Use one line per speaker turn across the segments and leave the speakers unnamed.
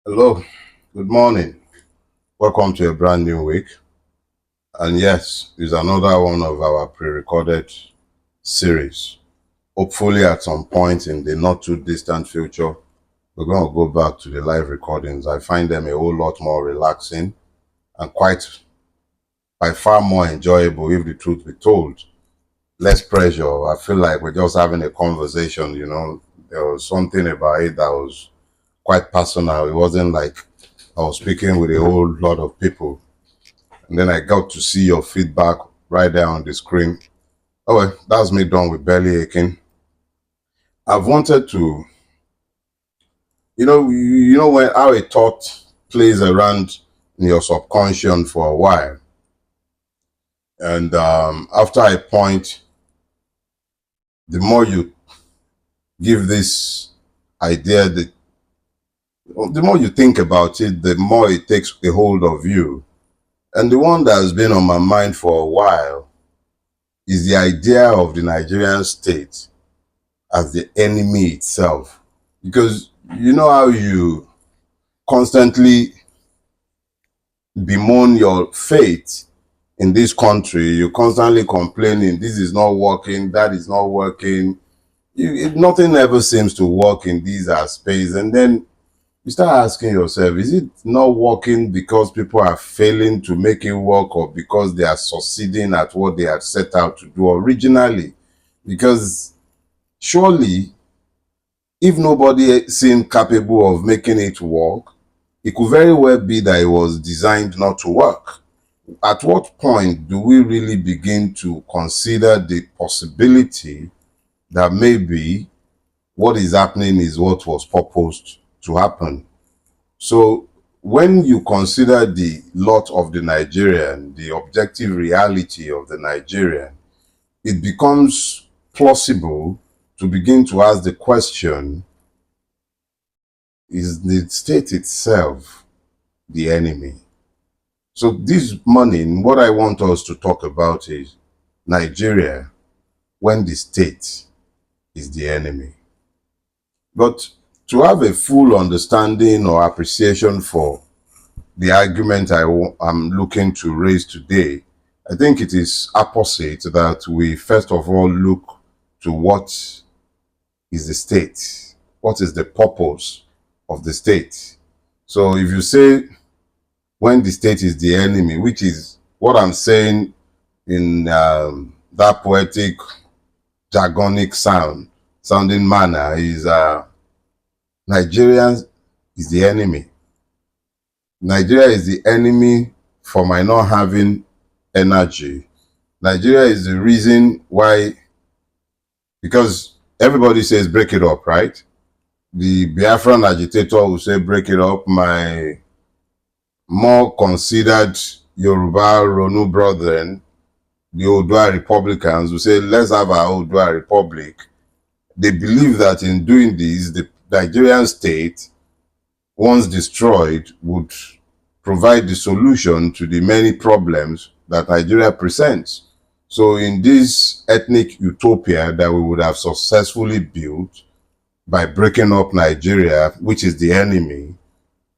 Hello, good morning. Welcome to a brand new week. And yes, it's another one of our pre recorded series. Hopefully, at some point in the not too distant future, we're going to go back to the live recordings. I find them a whole lot more relaxing and quite by far more enjoyable, if the truth be told. Less pressure. I feel like we're just having a conversation. There was something about it that was quite personal. It wasn't like I was speaking with a whole lot of people. And then I got to see your feedback right there on the screen. Oh, well, that's me done with belly aching. I've wanted to, when how a thought plays around in your subconscious for a while. And after a point, the more you give this idea, the more you think about it, the more it takes a hold of you. And the one that has been on my mind for a while is the idea of the Nigerian state as the enemy itself. Because you know how you constantly bemoan your fate in this country, you're constantly complaining, this is not working, that is not working. Nothing ever seems to work in these aspects. And then you start asking yourself, is it not working because people are failing to make it work, or because they are succeeding at what they had set out to do originally? Because surely, if nobody seemed capable of making it work, it could very well be that it was designed not to work. At what point do we really begin to consider the possibility that maybe what is happening is what was purposed to happen? So when you consider the lot of the Nigerian, the objective reality of the Nigerian, it becomes plausible to begin to ask the question, is the state itself the enemy? So this morning, what I want us to talk about is Nigeria when the state is the enemy. But to have a full understanding or appreciation for the argument I'm looking to raise today, I think it is apposite that we first of all look to what is the state? What is the purpose of the state? So if you say when the state is the enemy, which is what I'm saying in that poetic, jargonic sounding manner, is Nigeria is the enemy. Nigeria is the enemy for my not having energy. Nigeria is the reason why, because everybody says break it up, right? The Biafran agitator will say break it up. My more considered Yoruba Ronu brethren, the Odua Republicans, will say let's have our Odua Republic. They believe that in doing this, the Nigerian state, once destroyed, would provide the solution to the many problems that Nigeria presents. So in this ethnic utopia that we would have successfully built by breaking up Nigeria, which is the enemy,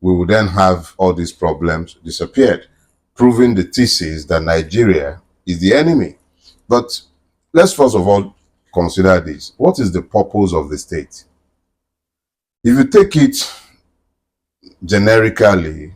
we would then have all these problems disappeared, proving the thesis that Nigeria is the enemy. But let's first of all consider this. What is the purpose of the state? If you take it generically,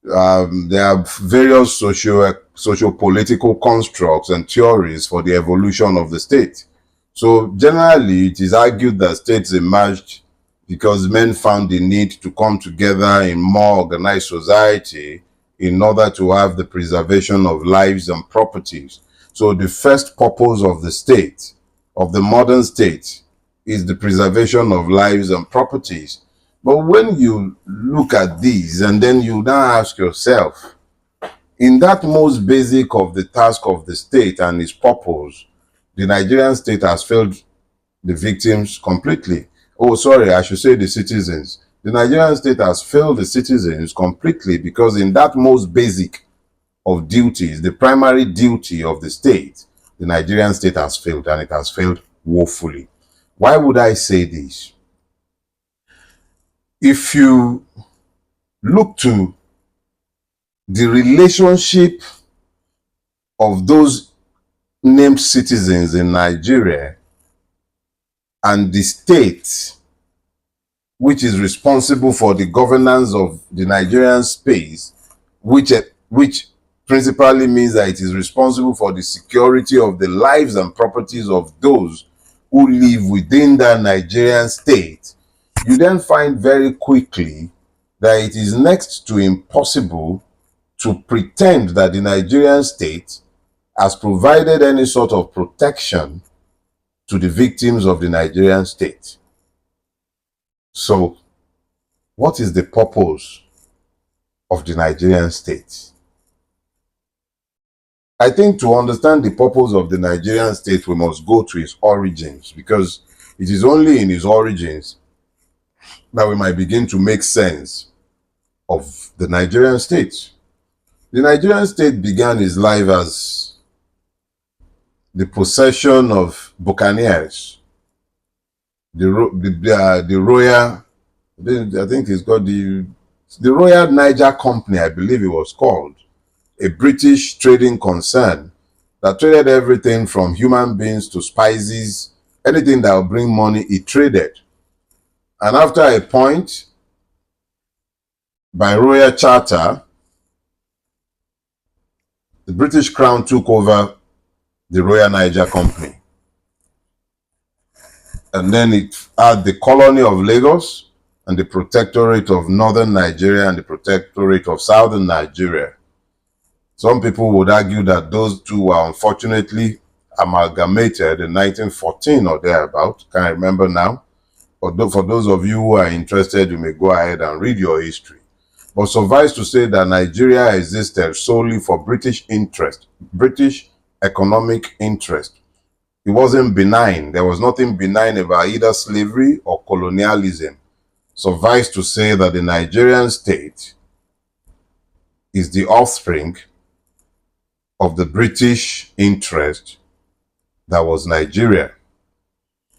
there are various socio-political constructs and theories for the evolution of the state. So generally, it is argued that states emerged because men found the need to come together in more organized society in order to have the preservation of lives and properties. So the first purpose of the state, of the modern state, is the preservation of lives and properties. But when you look at these and then you now ask yourself, in that most basic of the task of the state and its purpose, the Nigerian state has failed the victims completely. Oh, sorry, I should say the citizens. The Nigerian state has failed the citizens completely, because in that most basic of duties, the primary duty of the state, the Nigerian state has failed, and it has failed woefully. Why would I say this? If you look to the relationship of those named citizens in Nigeria and the state, which is responsible for the governance of the Nigerian space, which principally means that it is responsible for the security of the lives and properties of those who live within that Nigerian state, you then find very quickly that it is next to impossible to pretend that the Nigerian state has provided any sort of protection to the victims of the Nigerian state. So, what is the purpose of the Nigerian state? I think to understand the purpose of the Nigerian state, we must go to its origins, because it is only in its origins that we might begin to make sense of the Nigerian state. The Nigerian state began its life as the possession of buccaneers, the royal, I think it's called the Royal Niger Company, I believe it was called, a British trading concern that traded everything from human beings to spices, anything that would bring money, it traded. And after a point, by royal charter, the British Crown took over the Royal Niger Company. And then it had the colony of Lagos and the protectorate of northern Nigeria and the protectorate of southern Nigeria. Some people would argue that those two were unfortunately amalgamated in 1914 or thereabout. Can't remember now. But for those of you who are interested, you may go ahead and read your history. But suffice to say that Nigeria existed solely for British interest, British economic interest. It wasn't benign. There was nothing benign about either slavery or colonialism. Suffice to say that the Nigerian state is the offspring of the British interest that was Nigeria.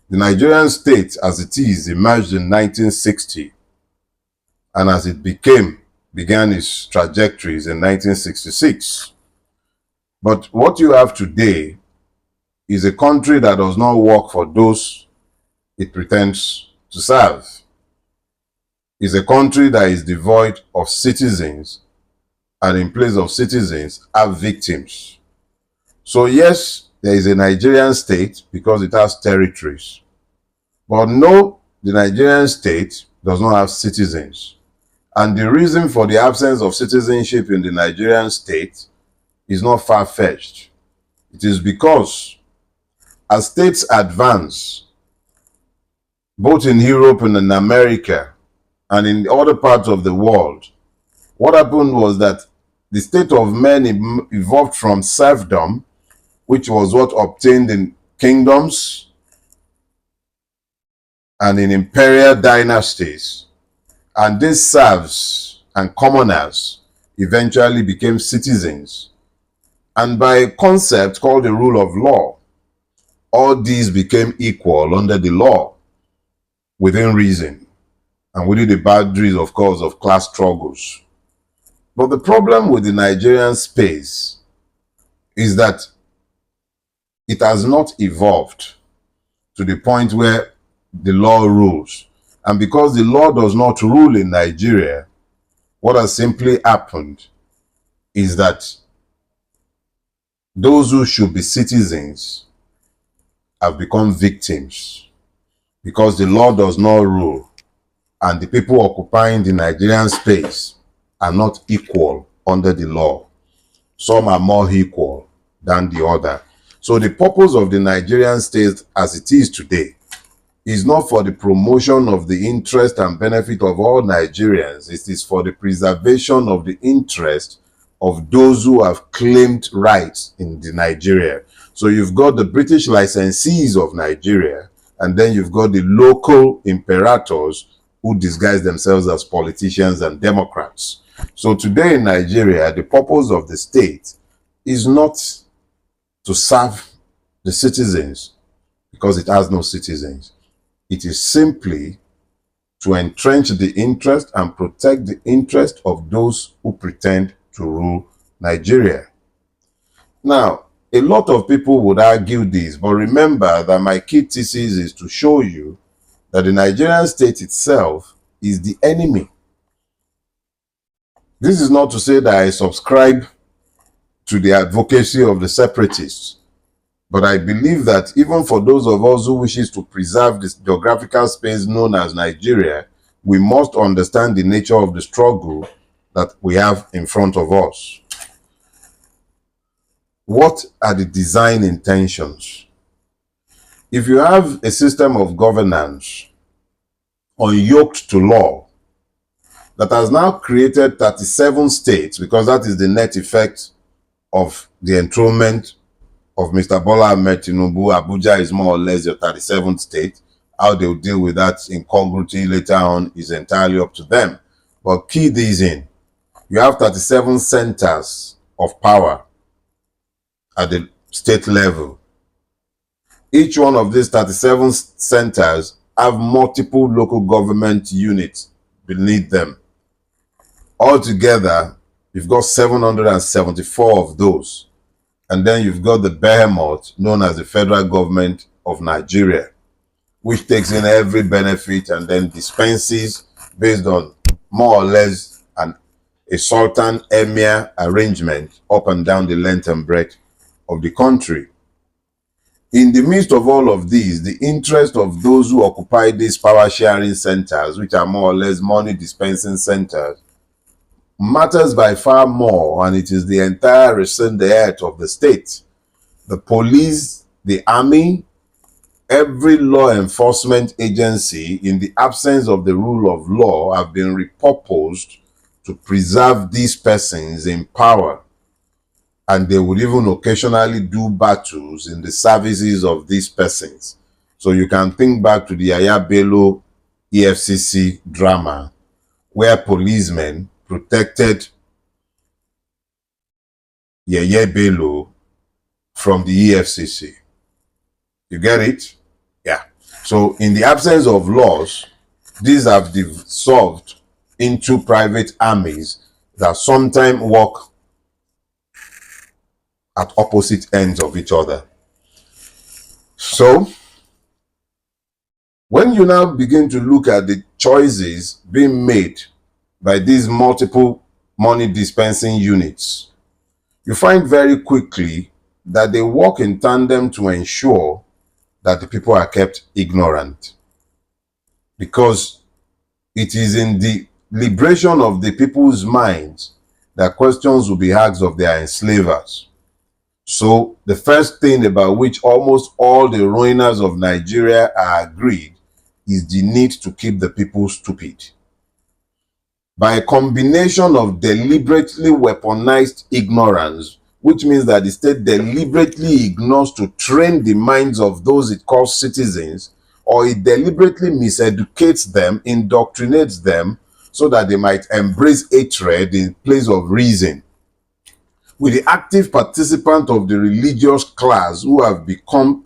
The Nigerian state, as it is, emerged in 1960, and as it began its trajectories in 1966. But what you have today is a country that does not work for those it pretends to serve. It's a country that is devoid of citizens, and in place of citizens have victims. So yes, there is a Nigerian state because it has territories. But no, the Nigerian state does not have citizens. And the reason for the absence of citizenship in the Nigerian state is not far-fetched. It is because as states advance, both in Europe and in America and in other parts of the world, what happened was that the state of men evolved from serfdom, which was what obtained in kingdoms and in imperial dynasties. And these serfs and commoners eventually became citizens. And by a concept called the rule of law, all these became equal under the law, within reason, and within the boundaries, of course, of class struggles. But the problem with the Nigerian space is that it has not evolved to the point where the law rules. And because the law does not rule in Nigeria, what has simply happened is that those who should be citizens have become victims because the law does not rule, and the people occupying the Nigerian space are not equal under the law. Some are more equal than the other. So the purpose of the Nigerian state as it is today is not for the promotion of the interest and benefit of all Nigerians. It is for the preservation of the interest of those who have claimed rights in the Nigeria. So you've got the British licensees of Nigeria, and then you've got the local imperators who disguise themselves as politicians and democrats. So today in Nigeria, the purpose of the state is not to serve the citizens because it has no citizens. It is simply to entrench the interest and protect the interest of those who pretend to rule Nigeria. Now, a lot of people would argue this, but remember that my key thesis is to show you that the Nigerian state itself is the enemy. This is not to say that I subscribe to the advocacy of the separatists, but I believe that even for those of us who wishes to preserve this geographical space known as Nigeria, we must understand the nature of the struggle that we have in front of us. What are the design intentions? If you have a system of governance unyoked to law that has now created 37 states, because that is the net effect of the enthronement of Mr. Bola Ahmed Tinubu, Abuja is more or less your 37th state. How they'll deal with that incongruity later on is entirely up to them. But key these in. You have 37 centers of power at the state level. Each one of these 37 centers have multiple local government units beneath them. Altogether, you've got 774 of those. And then you've got the behemoth known as the federal government of Nigeria, which takes in every benefit and then dispenses based on more or less a sultan emir arrangement up and down the length and breadth of the country. In the midst of all of these, the interest of those who occupy these power sharing centers, which are more or less money dispensing centers, matters by far more, and it is the entire raison d'etre of the state. The police, the army, every law enforcement agency, in the absence of the rule of law, have been repurposed to preserve these persons in power. And they would even occasionally do battles in the services of these persons. So you can think back to the Yaya Bello EFCC drama, where policemen protected Yaya Bello from the EFCC. You get it? Yeah. So in the absence of laws, these have dissolved into private armies that sometimes work at opposite ends of each other. So when you now begin to look at the choices being made by these multiple money dispensing units, you find very quickly that they work in tandem to ensure that the people are kept ignorant. Because it is in the liberation of the people's minds that questions will be asked of their enslavers. So the first thing about which almost all the ruiners of Nigeria are agreed is the need to keep the people stupid. By a combination of deliberately weaponized ignorance, which means that the state deliberately ignores to train the minds of those it calls citizens, or it deliberately miseducates them, indoctrinates them, so that they might embrace hatred in place of reason, with the active participant of the religious class who have become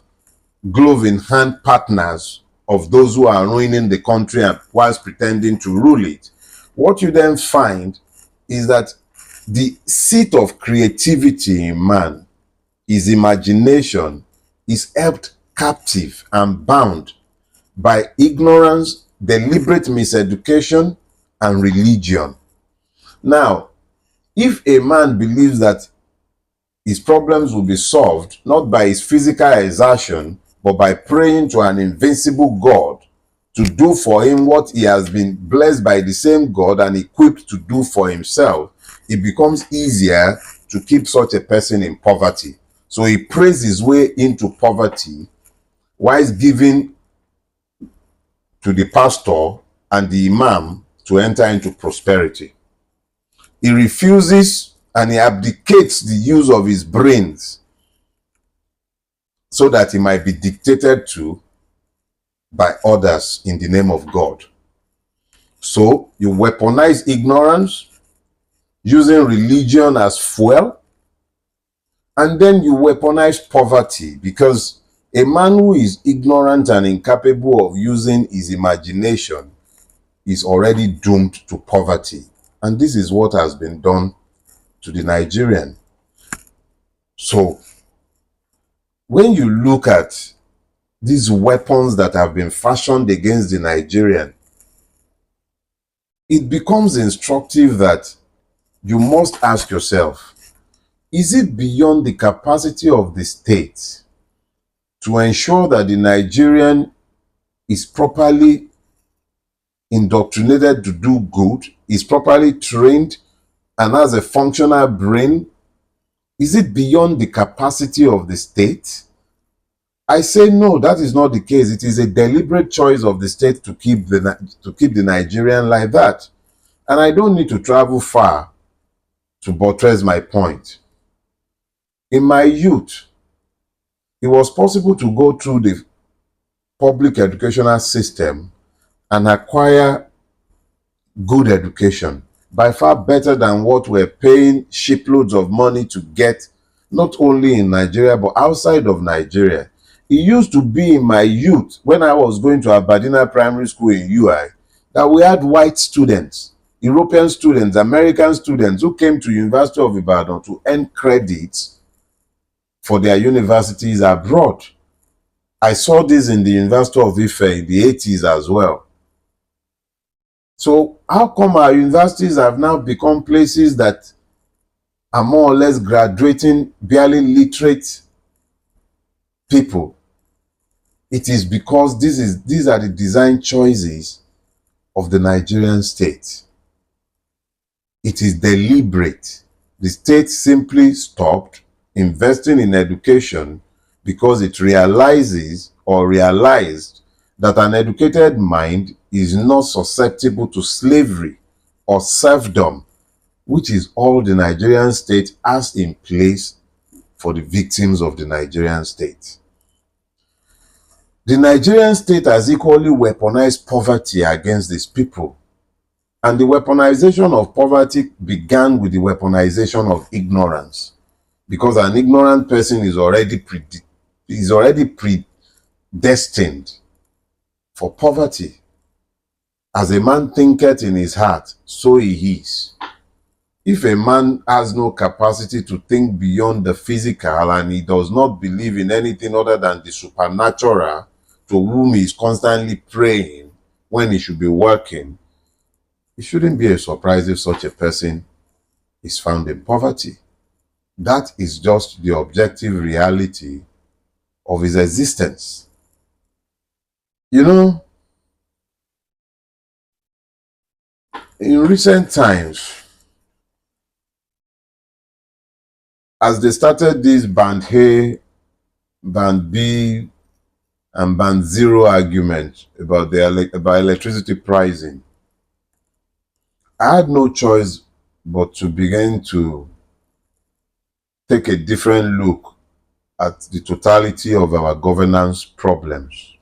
glove-in-hand partners of those who are ruining the country whilst pretending to rule it. What you then find is that the seat of creativity in man, his imagination, is held captive and bound by ignorance, deliberate miseducation, and religion. Now, if a man believes that his problems will be solved not by his physical exertion, but by praying to an invincible God to do for him what he has been blessed by the same God and equipped to do for himself, it becomes easier to keep such a person in poverty. So he prays his way into poverty whilst giving to the pastor and the imam to enter into prosperity. He refuses and he abdicates the use of his brains so that he might be dictated to by others in the name of God. So you weaponize ignorance using religion as fuel, and then you weaponize poverty, because a man who is ignorant and incapable of using his imagination is already doomed to poverty. And this is what has been done to the Nigerian. So when you look at these weapons that have been fashioned against the Nigerian, it becomes instructive that you must ask yourself, is it beyond the capacity of the state to ensure that the Nigerian is properly indoctrinated to do good, is properly trained, and has a functional brain? Is it beyond the capacity of the state? I say no, that is not the case. It is a deliberate choice of the state to keep the Nigerian like that. And I don't need to travel far to buttress my point. In my youth, it was possible to go through the public educational system and acquire good education, by far better than what we're paying shiploads of money to get, not only in Nigeria, but outside of Nigeria. It used to be in my youth, when I was going to Aberdeen Primary School in UI, that we had white students, European students, American students who came to University of Ibadan to earn credits for their universities abroad. I saw this in the University of Ife in the 80s as well. So how come our universities have now become places that are more or less graduating barely literate people? It is because these are the design choices of the Nigerian state. It is deliberate. The state simply stopped investing in education because it realized that an educated mind is not susceptible to slavery or serfdom, which is all the Nigerian state has in place for the victims of the Nigerian state. The Nigerian state has equally weaponized poverty against these people. And the weaponization of poverty began with the weaponization of ignorance. Because an ignorant person is already predestined for poverty. As a man thinketh in his heart, so he is. If a man has no capacity to think beyond the physical and he does not believe in anything other than the supernatural, to whom he is constantly praying when he should be working, it shouldn't be a surprise if such a person is found in poverty. That is just the objective reality of his existence. You know, in recent times, as they started this band A, band B, and band zero argument about electricity pricing, I had no choice but to begin to take a different look at the totality of our governance problems.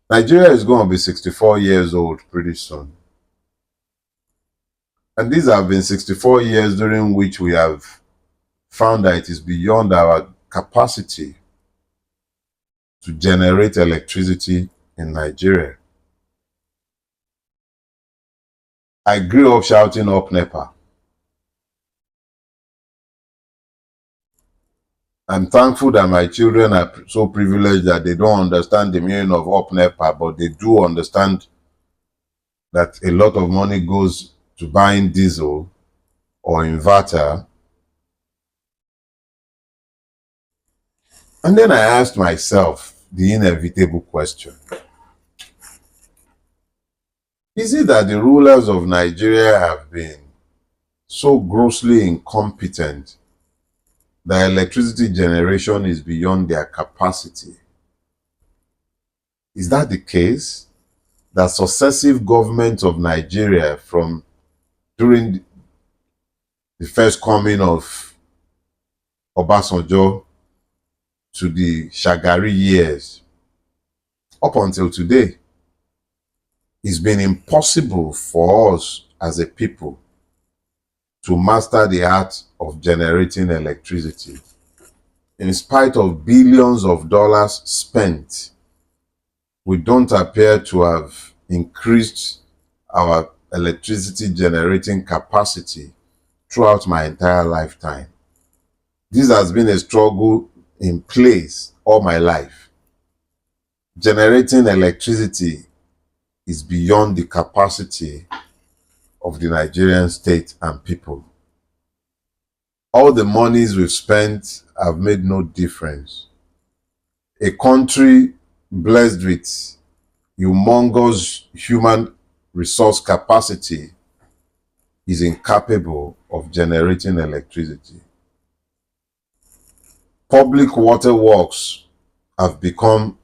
Nigeria is going to be 64 years old pretty soon. And these have been 64 years during which we have found that it is beyond our capacity to generate electricity in Nigeria. I grew up shouting up NEPA. I'm thankful that my children are so privileged that they don't understand the meaning of up NEPA, but they do understand that a lot of money goes to buying diesel or inverter. And then I asked myself the inevitable question. Is it that the rulers of Nigeria have been so grossly incompetent that electricity generation is beyond their capacity? Is that the case? That successive governments of Nigeria, from during the first coming of Obasanjo to the Shagari years, up until today, it's been impossible for us as a people to master the art of generating electricity. In spite of billions of dollars spent, we don't appear to have increased our electricity generating capacity throughout my entire lifetime. This has been a struggle in place all my life. Generating electricity is beyond the capacity of the Nigerian state and people. All the monies we've spent have made no difference. A country blessed with humongous human resource capacity is incapable of generating electricity. Public water works have become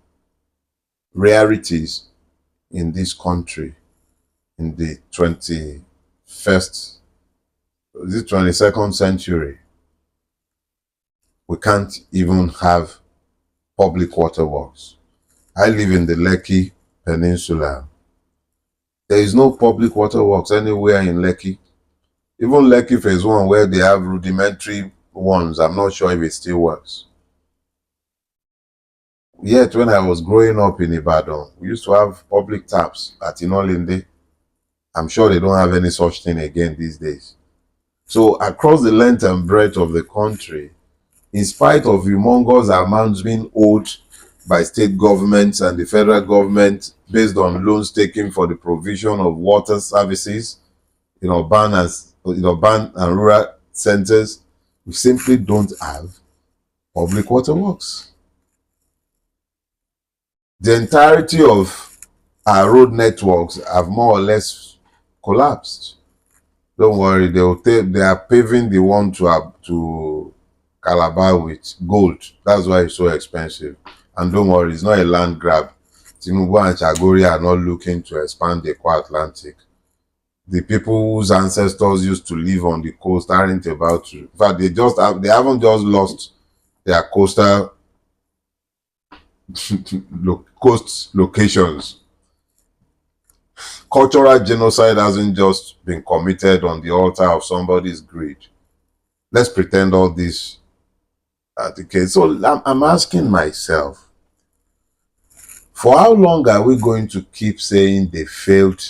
rarities in this country in the 21st, the 22nd century. We can't even have public water works. I live in the Lekki Peninsula. There is no public water works anywhere in Lekki. Even Lekki Phase 1, where they have rudimentary ones, I'm not sure if it still works. Yet, when I was growing up in Ibadan, we used to have public taps at Inolinde. I'm sure they don't have any such thing again these days. So, across the length and breadth of the country, in spite of humongous amounts being owed by state governments and the federal government based on loans taken for the provision of water services in urban and rural centers, we simply don't have public water works. The entirety of our road networks have more or less collapsed. Don't worry, they are paving the one to Calabar with gold. That's why it's so expensive. And don't worry, it's not a land grab. Tinubu and Chagori are not looking to expand the Equatorial Atlantic. The people whose ancestors used to live on the coast aren't about to. In fact, they haven't just lost their coastal coast locations. Cultural genocide hasn't just been committed on the altar of somebody's greed. Let's pretend all this are the case. So I'm asking myself, for how long are we going to keep saying they failed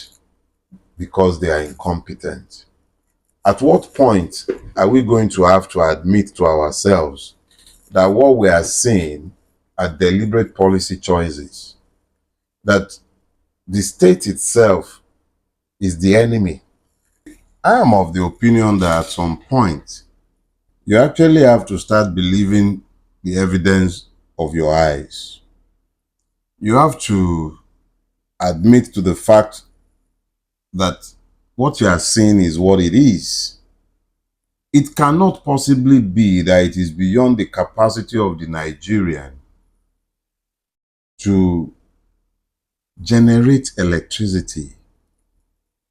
because they are incompetent? At what point are we going to have to admit to ourselves that what we are seeing are deliberate policy choices? That the state itself is the enemy? I am of the opinion that at some point, you actually have to start believing the evidence of your eyes. You have to admit to the fact that what you are seeing is what it is. It cannot possibly be that it is beyond the capacity of the Nigerian to generate electricity.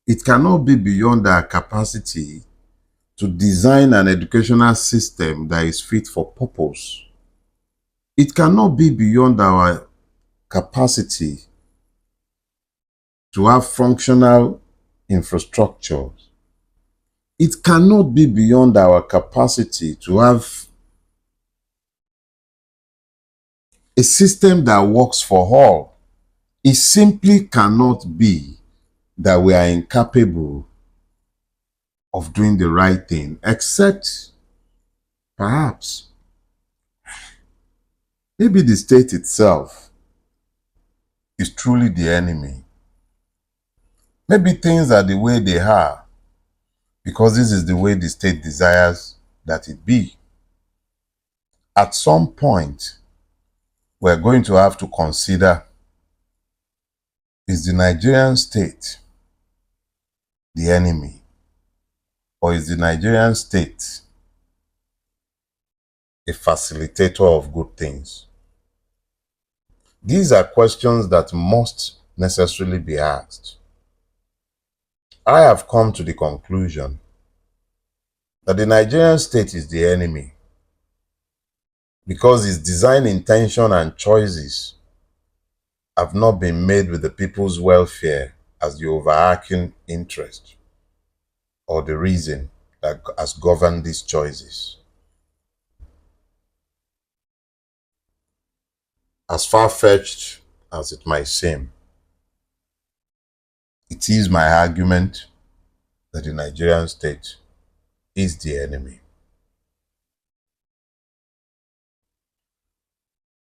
It cannot be beyond our capacity to design an educational system that is fit for purpose. It cannot be beyond our capacity to have functional infrastructure. It cannot be beyond our capacity to have a system that works for all. It simply cannot be that we are incapable of doing the right thing, except perhaps maybe the state itself is truly the enemy. Maybe things are the way they are because this is the way the state desires that it be. At some point, we're going to have to consider, is the Nigerian state the enemy? Or is the Nigerian state a facilitator of good things? These are questions that must necessarily be asked. I have come to the conclusion that the Nigerian state is the enemy because its design intention and choices have not been made with the people's welfare as the overarching interest or the reason that has governed these choices. As far-fetched as it might seem, It is my argument that the Nigerian state is the enemy.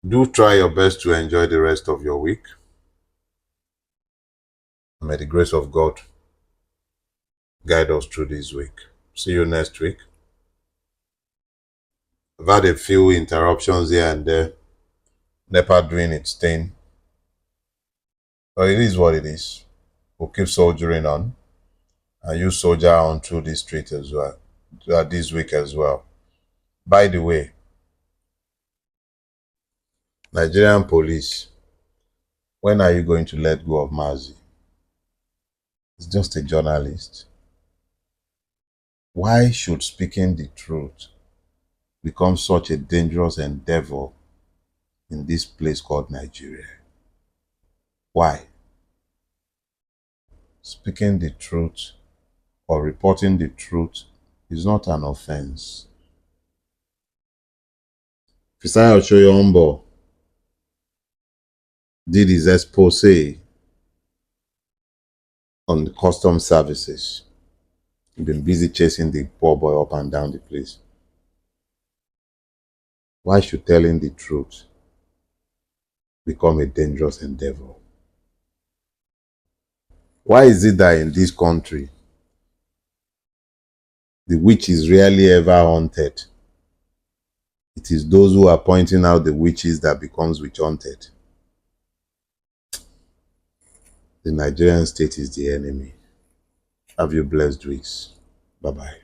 Do try your best to enjoy the rest of your week. May the grace of God guide us through this week. See you next week. I've had a few interruptions here and there. NEPA doing its thing. But it is what it is. We'll keep soldiering on. And you soldier on through this street as well. This week as well. By the way, Nigerian police, when are you going to let go of Mazi? He's just a journalist. Why should speaking the truth become such a dangerous endeavor in this place called Nigeria? Why? Speaking the truth or reporting the truth is not an offense. Fisayo Choyombo did his expose on the custom services. He's been busy chasing the poor boy up and down the place. Why should telling the truth become a dangerous endeavor? Why is it that in this country, the witch is rarely ever haunted? It is those who are pointing out the witches that becomes witch haunted. The Nigerian state is the enemy. Have you blessed weeks. Bye-bye.